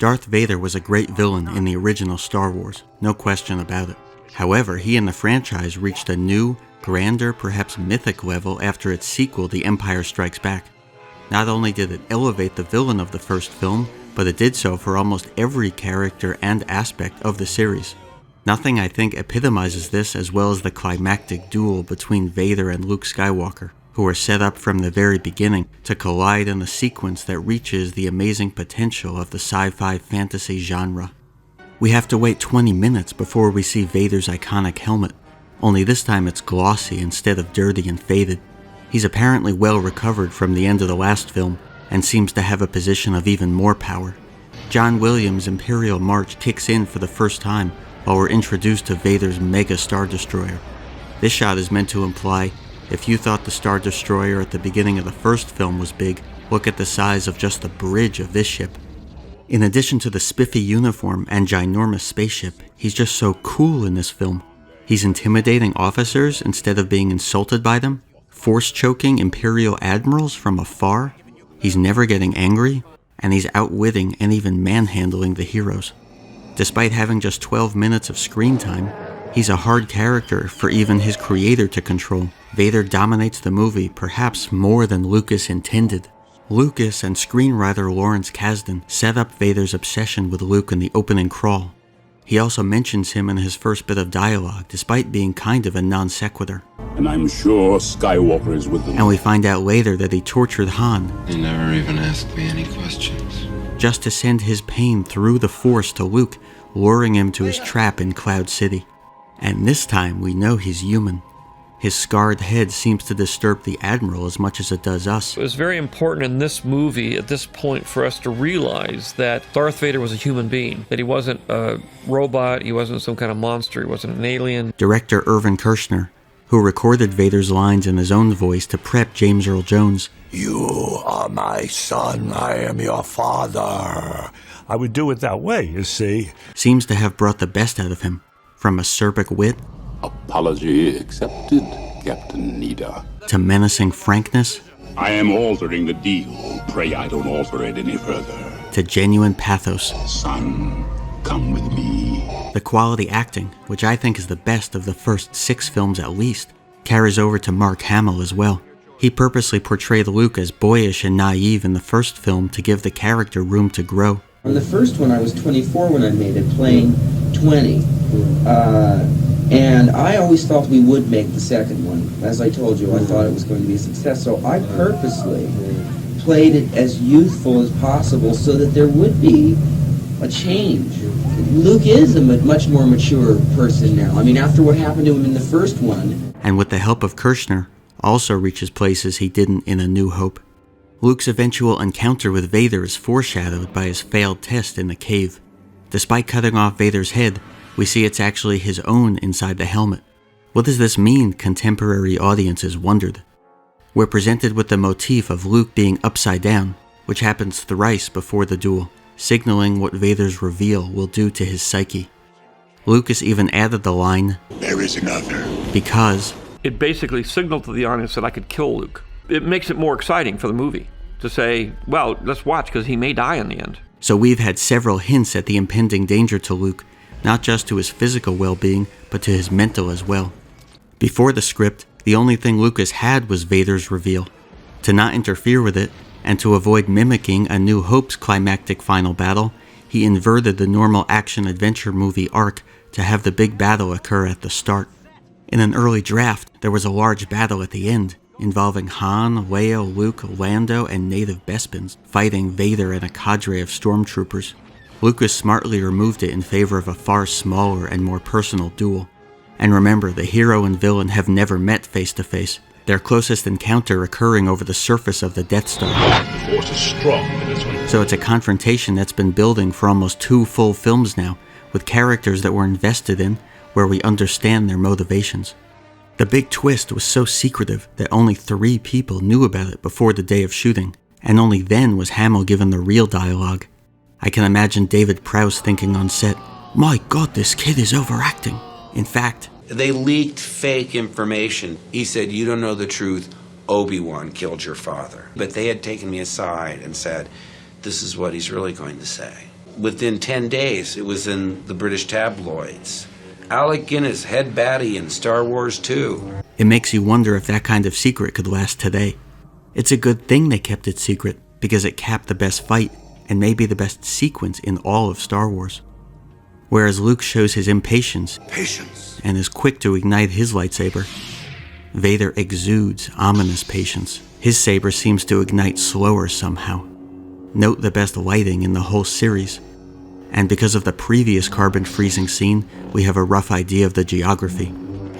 Darth Vader was a great villain in the original Star Wars, no question about it. However, he and the franchise reached a new, grander, perhaps mythic level after its sequel, The Empire Strikes Back. Not only did it elevate the villain of the first film, but it did so for almost every character and aspect of the series. Nothing, I think, epitomizes this as well as the climactic duel between Vader and Luke Skywalker, who are set up from the very beginning to collide in a sequence that reaches the amazing potential of the sci-fi fantasy genre. We have to wait 20 minutes before we see Vader's iconic helmet, only this time it's glossy instead of dirty and faded. He's apparently well recovered from the end of the last film and seems to have a position of even more power. John Williams' Imperial March kicks in for the first time while we're introduced to Vader's mega Star Destroyer. This shot is meant to imply, if you thought the Star Destroyer at the beginning of the first film was big, look at the size of just the bridge of this ship. In addition to the spiffy uniform and ginormous spaceship, he's just so cool in this film. He's intimidating officers instead of being insulted by them, force-choking Imperial admirals from afar. He's never getting angry, and he's outwitting and even manhandling the heroes. Despite having just 12 minutes of screen time, he's a hard character for even his creator to control. Vader dominates the movie perhaps more than Lucas intended. Lucas and screenwriter Lawrence Kasdan set up Vader's obsession with Luke in the opening crawl. He also mentions him in his first bit of dialogue, despite being kind of a non sequitur. And I'm sure Skywalker is with them. And we find out later that he tortured Han. He never even asked me any questions. Just to send his pain through the Force to Luke, luring him to his trap in Cloud City. And this time we know he's human. His scarred head seems to disturb the Admiral as much as it does us. It was very important in this movie at this point for us to realize that Darth Vader was a human being, that he wasn't a robot, he wasn't some kind of monster, he wasn't an alien. Director Irvin Kershner, who recorded Vader's lines in his own voice to prep James Earl Jones. You are my son, I am your father. I would do it that way, you see. Seems to have brought the best out of him, from acerbic wit, Apology accepted, Captain Nida, to menacing frankness. I am altering the deal. Pray I don't alter it any further. To genuine pathos. Son, come with me. The quality acting, which I think is the best of the first 6 films at least, carries over to Mark Hamill as well. He purposely portrayed Luke as boyish and naive in the first film to give the character room to grow. On the first one, I was 24 when I made it, playing 20. And I always thought we would make the second one. As I told you, I thought it was going to be a success. So I purposely played it as youthful as possible so that there would be a change. Luke is a much more mature person now. I mean, after what happened to him in the first one. And with the help of Kershner, also reaches places he didn't in A New Hope. Luke's eventual encounter with Vader is foreshadowed by his failed test in the cave. Despite cutting off Vader's head, we see it's actually his own inside the helmet. What does this mean? Contemporary audiences wondered. We're presented with the motif of Luke being upside down, which happens thrice before the duel, signaling what Vader's reveal will do to his psyche. Lucas even added the line, There is another. Because It basically signaled to the audience that I could kill Luke. It makes it more exciting for the movie to say, well, let's watch because he may die in the end. So we've had several hints at the impending danger to Luke, not just to his physical well-being, but to his mental as well. Before the script, the only thing Lucas had was Vader's reveal. To not interfere with it, and to avoid mimicking A New Hope's climactic final battle, he inverted the normal action-adventure movie arc to have the big battle occur at the start. In an early draft, there was a large battle at the end, involving Han, Leia, Luke, Lando, and native Bespins, fighting Vader and a cadre of stormtroopers. Lucas smartly removed it in favor of a far smaller and more personal duel. And remember, the hero and villain have never met face-to-face, their closest encounter occurring over the surface of the Death Star. The Force is strong in this one. So it's a confrontation that's been building for almost 2 full films now, with characters that we're invested in, where we understand their motivations. The big twist was so secretive that only 3 people knew about it before the day of shooting, and only then was Hamill given the real dialogue. I can imagine David Prowse thinking on set, my God, this kid is overacting. In fact, They leaked fake information. He said, you don't know the truth. Obi-Wan killed your father. But they had taken me aside and said, this is what he's really going to say. Within 10 days, it was in the British tabloids. Alec Guinness, head baddie in Star Wars 2. It makes you wonder if that kind of secret could last today. It's a good thing they kept it secret, because it capped the best fight, and maybe the best sequence in all of Star Wars. Whereas Luke shows his impatience and is quick to ignite his lightsaber, Vader exudes ominous patience. His saber seems to ignite slower somehow. Note the best lighting in the whole series. And because of the previous carbon freezing scene, we have a rough idea of the geography.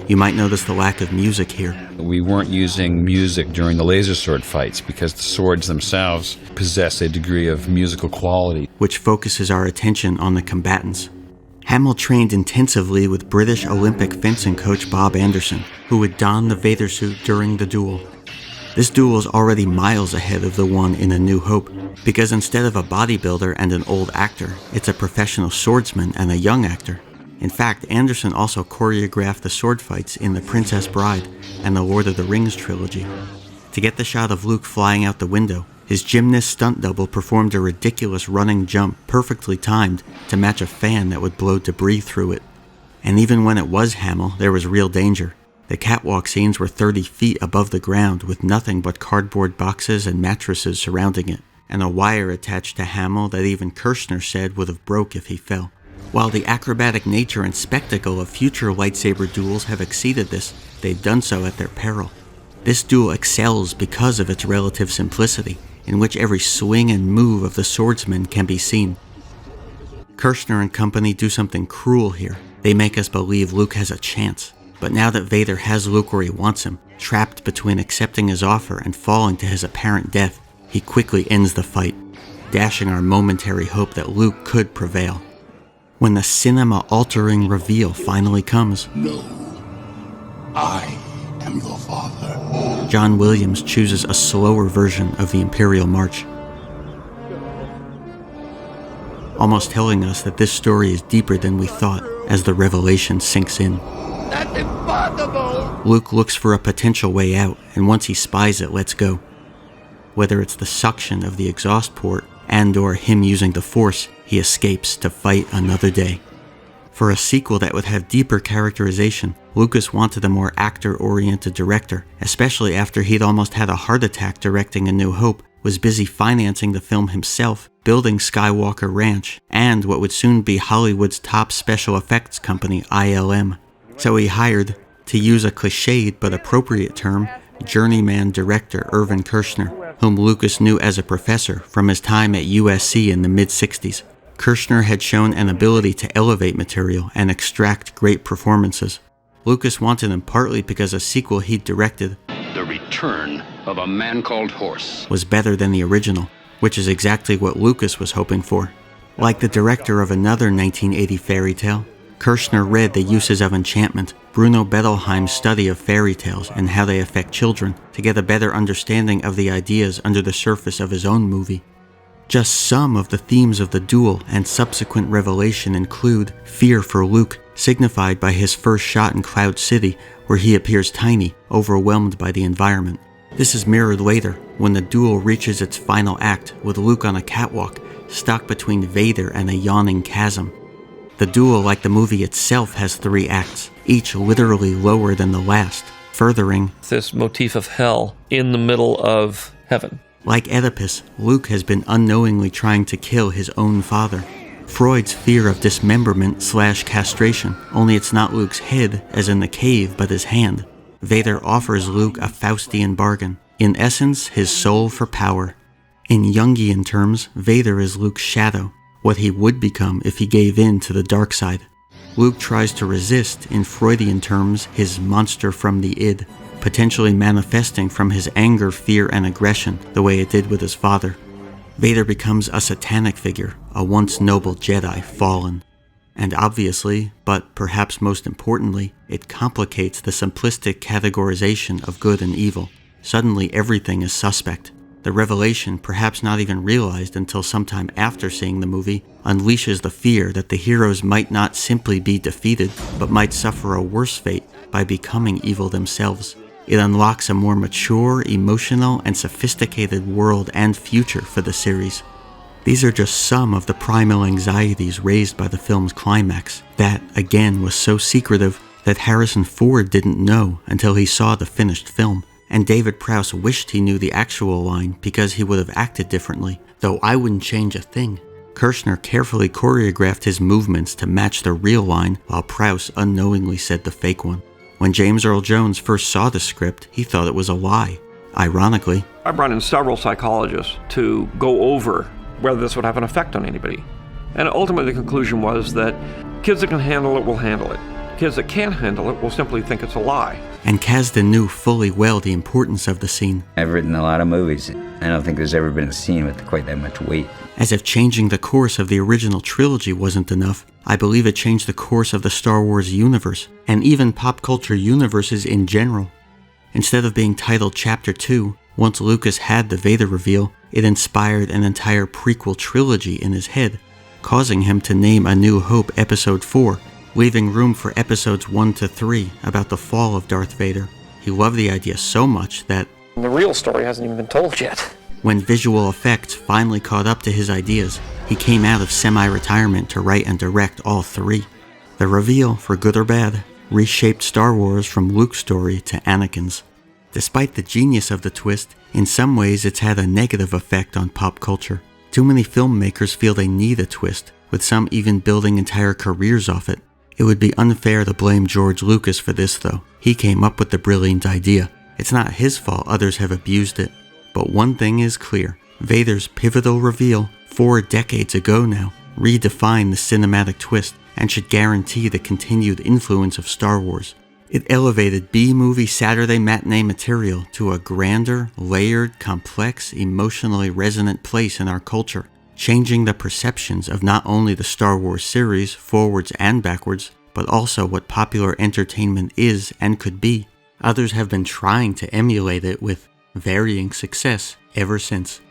You might notice the lack of music here. We weren't using music during the laser sword fights because the swords themselves possess a degree of musical quality, which focuses our attention on the combatants. Hamill trained intensively with British Olympic fencing coach Bob Anderson, who would don the Vader suit during the duel. This duel is already miles ahead of the one in A New Hope, because instead of a bodybuilder and an old actor, it's a professional swordsman and a young actor. In fact, Anderson also choreographed the sword fights in The Princess Bride and the Lord of the Rings trilogy. To get the shot of Luke flying out the window, his gymnast stunt double performed a ridiculous running jump perfectly timed to match a fan that would blow debris through it. And even when it was Hamill, there was real danger. The catwalk scenes were 30 feet above the ground with nothing but cardboard boxes and mattresses surrounding it, and a wire attached to Hamill that even Kirshner said would have broke if he fell. While the acrobatic nature and spectacle of future lightsaber duels have exceeded this, they've done so at their peril. This duel excels because of its relative simplicity, in which every swing and move of the swordsman can be seen. Kirshner and company do something cruel here. They make us believe Luke has a chance. But now that Vader has Luke where he wants him, trapped between accepting his offer and falling to his apparent death, he quickly ends the fight, dashing our momentary hope that Luke could prevail. When the cinema-altering reveal finally comes, No, I am your father. John Williams chooses a slower version of the Imperial March, almost telling us that this story is deeper than we thought as the revelation sinks in. That's impossible! Luke looks for a potential way out, and once he spies it, lets go. Whether it's the suction of the exhaust port and/or him using the Force, he escapes to fight another day. For a sequel that would have deeper characterization, Lucas wanted a more actor-oriented director, especially after he'd almost had a heart attack directing A New Hope, was busy financing the film himself, building Skywalker Ranch, and what would soon be Hollywood's top special effects company, ILM. So he hired, to use a cliched but appropriate term, journeyman director Irvin Kershner, whom Lucas knew as a professor from his time at USC in the mid-60s. Kershner had shown an ability to elevate material and extract great performances. Lucas wanted him partly because a sequel he'd directed, The Return of a Man Called Horse, was better than the original, which is exactly what Lucas was hoping for. Like the director of another 1980 fairy tale, Kershner read The Uses of Enchantment, Bruno Bettelheim's study of fairy tales and how they affect children, to get a better understanding of the ideas under the surface of his own movie. Just some of the themes of the duel and subsequent revelation include fear for Luke, signified by his first shot in Cloud City, where he appears tiny, overwhelmed by the environment. This is mirrored later, when the duel reaches its final act, with Luke on a catwalk, stuck between Vader and a yawning chasm. The duel, like the movie itself, has 3 acts, each literally lower than the last, furthering this motif of hell in the middle of heaven. Like Oedipus, Luke has been unknowingly trying to kill his own father. Freud's fear of dismemberment/castration, only it's not Luke's head, as in the cave, but his hand. Vader offers Luke a Faustian bargain. In essence, his soul for power. In Jungian terms, Vader is Luke's shadow, what he would become if he gave in to the dark side. Luke tries to resist, in Freudian terms, his monster from the id, potentially manifesting from his anger, fear, and aggression, the way it did with his father. Vader becomes a satanic figure, a once noble Jedi fallen. And obviously, but perhaps most importantly, it complicates the simplistic categorization of good and evil. Suddenly everything is suspect. The revelation, perhaps not even realized until sometime after seeing the movie, unleashes the fear that the heroes might not simply be defeated, but might suffer a worse fate by becoming evil themselves. It unlocks a more mature, emotional, and sophisticated world and future for the series. These are just some of the primal anxieties raised by the film's climax, that, again, was so secretive that Harrison Ford didn't know until he saw the finished film, and David Prowse wished he knew the actual line because he would have acted differently, though I wouldn't change a thing. Kirshner carefully choreographed his movements to match the real line, while Prowse unknowingly said the fake one. When James Earl Jones first saw the script, he thought it was a lie. Ironically, I brought in several psychologists to go over whether this would have an effect on anybody. And ultimately the conclusion was that kids that can handle it will handle it. Kids that can't handle it will simply think it's a lie. And Kasdan knew fully well the importance of the scene. I've written a lot of movies. I don't think there's ever been a scene with quite that much weight. As if changing the course of the original trilogy wasn't enough, I believe it changed the course of the Star Wars universe, and even pop culture universes in general. Instead of being titled Chapter 2, once Lucas had the Vader reveal, it inspired an entire prequel trilogy in his head, causing him to name A New Hope Episode 4, leaving room for episodes 1 to 3 about the fall of Darth Vader. He loved the idea so much that The real story hasn't even been told yet. when visual effects finally caught up to his ideas, he came out of semi-retirement to write and direct all 3. The reveal, for good or bad, reshaped Star Wars from Luke's story to Anakin's. Despite the genius of the twist, in some ways it's had a negative effect on pop culture. Too many filmmakers feel they need a twist, with some even building entire careers off it. It would be unfair to blame George Lucas for this though. He came up with the brilliant idea. It's not his fault others have abused it. But one thing is clear. Vader's pivotal reveal, 4 decades ago now, redefined the cinematic twist and should guarantee the continued influence of Star Wars. It elevated B-movie Saturday matinee material to a grander, layered, complex, emotionally resonant place in our culture, changing the perceptions of not only the Star Wars series forwards and backwards, but also what popular entertainment is and could be. Others have been trying to emulate it with varying success ever since.